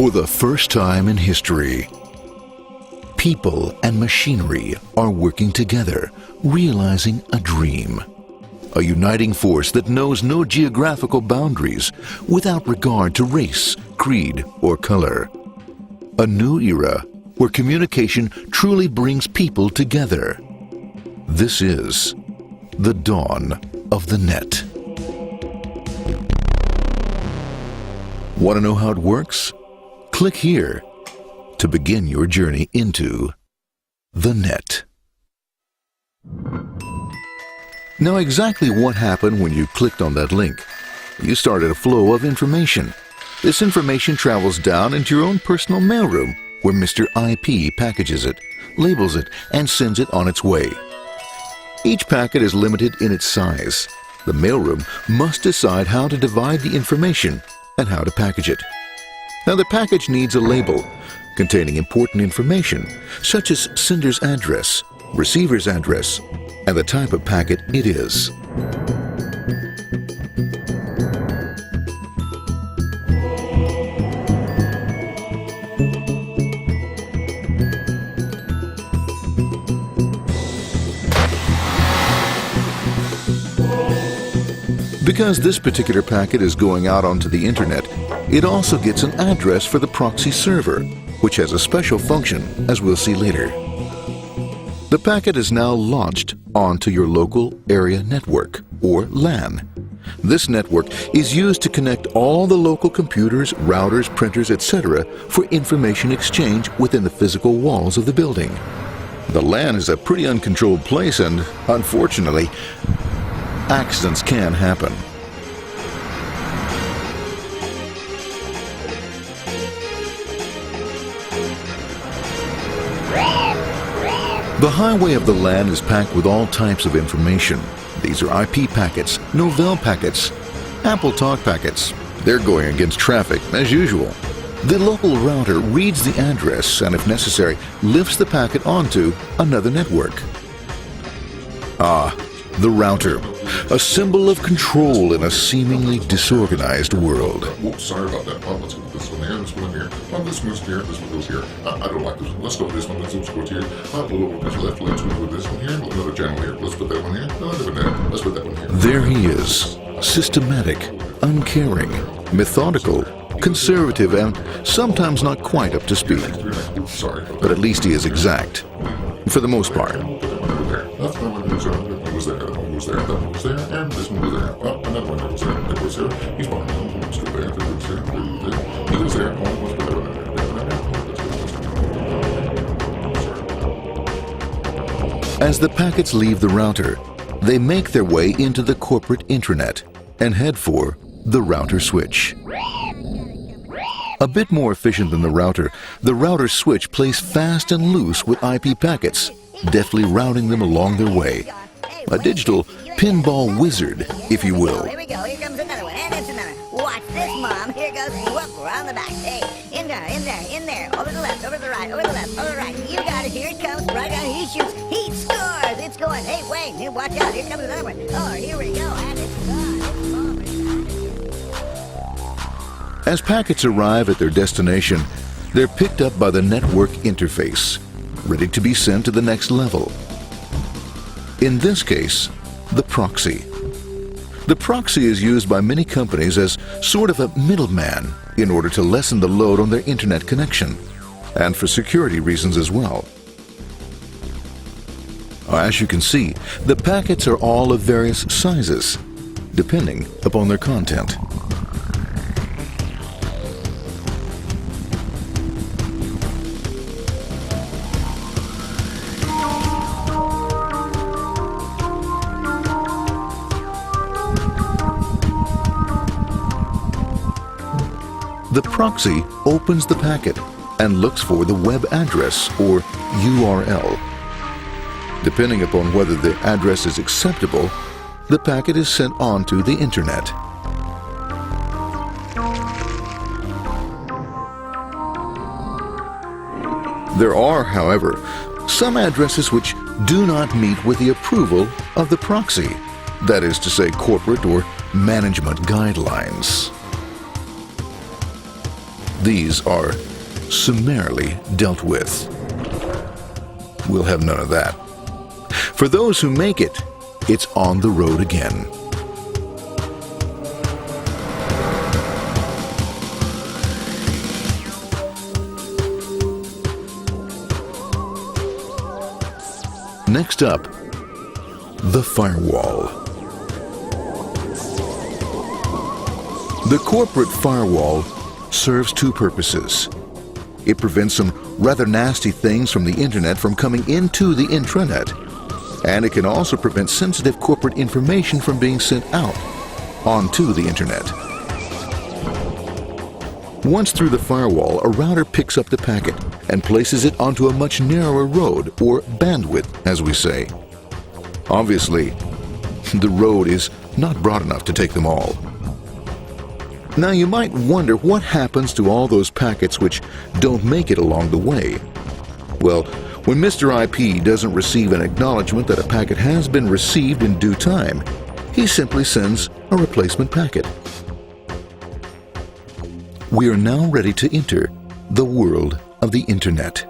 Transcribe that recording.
For the first time in history, people and machinery are working together, realizing a dream. A uniting force that knows no geographical boundaries without regard to race, creed, or color. A new era where communication truly brings people together. This is the dawn of the net. Want to know how it works? Click here to begin your journey into the net. Now, exactly what happened when you clicked on that link? You started a flow of information. This information travels down into your own personal mailroom, where Mr. IP packages it, labels it, and sends it on its way. Each packet is limited in its size. The mailroom must decide how to divide the information and how to package it. Now, the package needs a label containing important information, such as sender's address, receiver's address, and the type of packet it is. Because this particular packet is going out onto the internet, it also gets an address for the proxy server, which has a special function, as we'll see later. The packet is now launched onto your local area network, or LAN. This network is used to connect all the local computers, routers, printers, etc. for information exchange within the physical walls of the building. The LAN is a pretty uncontrolled place, and unfortunately, accidents can happen. The highway of the LAN is packed with all types of information. These are IP packets, Novell packets, Apple Talk packets. They're going against traffic, as usual. The local router reads the address and, if necessary, lifts the packet onto another network. The router, a symbol of control in a seemingly disorganized world. Whoops, sorry about that. Let's go with this one here, this one here. This moves here, this one goes here. I don't like this one. Let's go with this one. This one goes here. Let's go with this one here. Another channel here. Let's put that one here. Another one there. Let's put that one here. There he is, systematic, uncaring, methodical, conservative, and sometimes not quite up to speed. Sorry. But at least he is exact, for the most part. That's that one goes there. That one goes there. That one goes there. That one goes there. And this one goes there. Oh, another one goes there. That goes there. He's one. One goes there. That goes there. He goes there. One goes there. As the packets leave the router, they make their way into the corporate intranet and head for the router switch. A bit more efficient than the router switch plays fast and loose with IP packets, deftly routing them along their way. A digital pinball wizard, if you will. Here we go. Here comes another one. And it's another. Watch this, Mom. Here goes. Whoop, around the back. Hey, in there, in there, in there. Over the left, over the right, over the left, over the right. You got it. Here it comes. Right down. He shoots. He scores. It's going. Hey, wait. Hey, watch out. Here comes another one. Oh, here we go. And it's gone. As packets arrive at their destination, they're picked up by the network interface, ready to be sent to the next level. In this case, the proxy. The proxy is used by many companies as sort of a middleman in order to lessen the load on their internet connection, and for security reasons as well. As you can see, the packets are all of various sizes, depending upon their content. The proxy opens the packet and looks for the web address, or URL. Depending upon whether the address is acceptable, the packet is sent on to the internet. There are, however, some addresses which do not meet with the approval of the proxy, that is to say, corporate or management guidelines. these are summarily dealt with. We'll have none of that. For those who make it, it's on the road again. Next up, the firewall. The corporate firewall serves two purposes. It prevents some rather nasty things from the internet from coming into the intranet, and it can also prevent sensitive corporate information from being sent out onto the internet. Once through the firewall, a router picks up the packet and places it onto a much narrower road, or bandwidth, as we say. Obviously, the road is not broad enough to take them all. Now you might wonder what happens to all those packets which don't make it along the way. Well, when Mr. IP doesn't receive an acknowledgement that a packet has been received in due time, he simply sends a replacement packet. We are now ready to enter the world of the Internet.